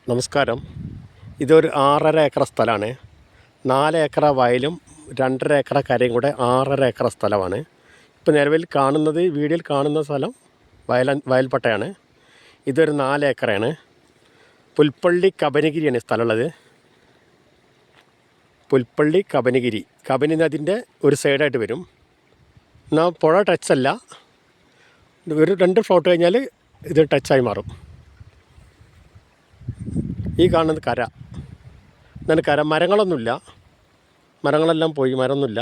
നമസ്കാരം. ഇതൊരു 6.5 ഏക്കർ സ്ഥലമാണ്. 4 ഏക്കർ വയലും 2.5 ഏക്കർ കരയും കൂടെ 6.5 ഏക്കർ സ്ഥലമാണ്. ഇപ്പോൾ നിലവിൽ കാണുന്നത്, വീഡിയോയിൽ കാണുന്ന സ്ഥലം വയൽപ്പട്ടയാണ്. ഇതൊരു 4 ഏക്കറാണ്. പുൽപ്പള്ളി കബനിഗിരിയാണ് സ്ഥലമുള്ളത്. പുൽപ്പള്ളി കബനിഗിരി, കബനി നദിൻ്റെ ഒരു സൈഡായിട്ട് വരും. എന്നാൽ പുഴ ടച്ചല്ല, ഒരു 2 ഫ്ലോട്ട് കഴിഞ്ഞാൽ ഇത് ടച്ചായി മാറും. ഈ കാണുന്നത് കര, എന്നാലും കര മരങ്ങളൊന്നുമില്ല, മരങ്ങളെല്ലാം പോയി, മരമൊന്നുമില്ല.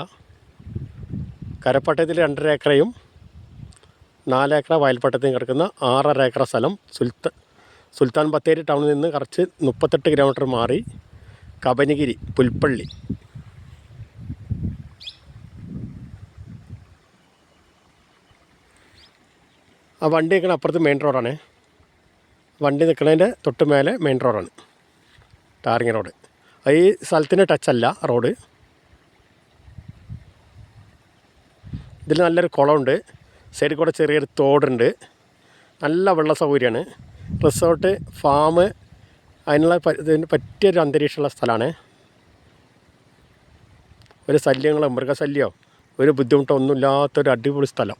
കരപ്പട്ടയത്തിൽ 2.5 ഏക്കറയും 4 ഏക്കർ വയൽപ്പട്ടയത്തിൽ കിടക്കുന്ന 6.5 ഏക്കർ സ്ഥലം സുൽത്താൻ ബത്തേരി ടൗണിൽ നിന്ന് കുറച്ച് 38 കിലോമീറ്റർ മാറി കബനിഗിരി പുൽപ്പള്ളി. ആ വണ്ടി നിൽക്കുന്ന അപ്പുറത്ത് മെയിൻ റോഡാണ്. വണ്ടി നിൽക്കുന്നതിൻ്റെ തൊട്ട് മേലെ മെയിൻ റോഡാണ്, ടാറിങ് റോഡ്. ഈ സ്ഥലത്തിന് ടച്ചല്ല റോഡ്. ഇതിൽ നല്ലൊരു കുളമുണ്ട്, സൈഡിൽ കൂടെ ചെറിയൊരു തോടുണ്ട്, നല്ല വെള്ള സൗകര്യമാണ്. റിസോർട്ട്, ഫാം, ഇതിന് പറ്റിയൊരു അന്തരീക്ഷമുള്ള സ്ഥലമാണ്. ഒരു ശല്യങ്ങളോ മൃഗശല്യമോ ഒരു ബുദ്ധിമുട്ടോ ഒന്നുമില്ലാത്തൊരു അടിപൊളി സ്ഥലം.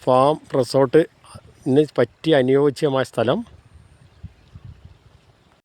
ഫാം, റിസോർട്ട് പറ്റിയ അനുയോജ്യമായ സ്ഥലം.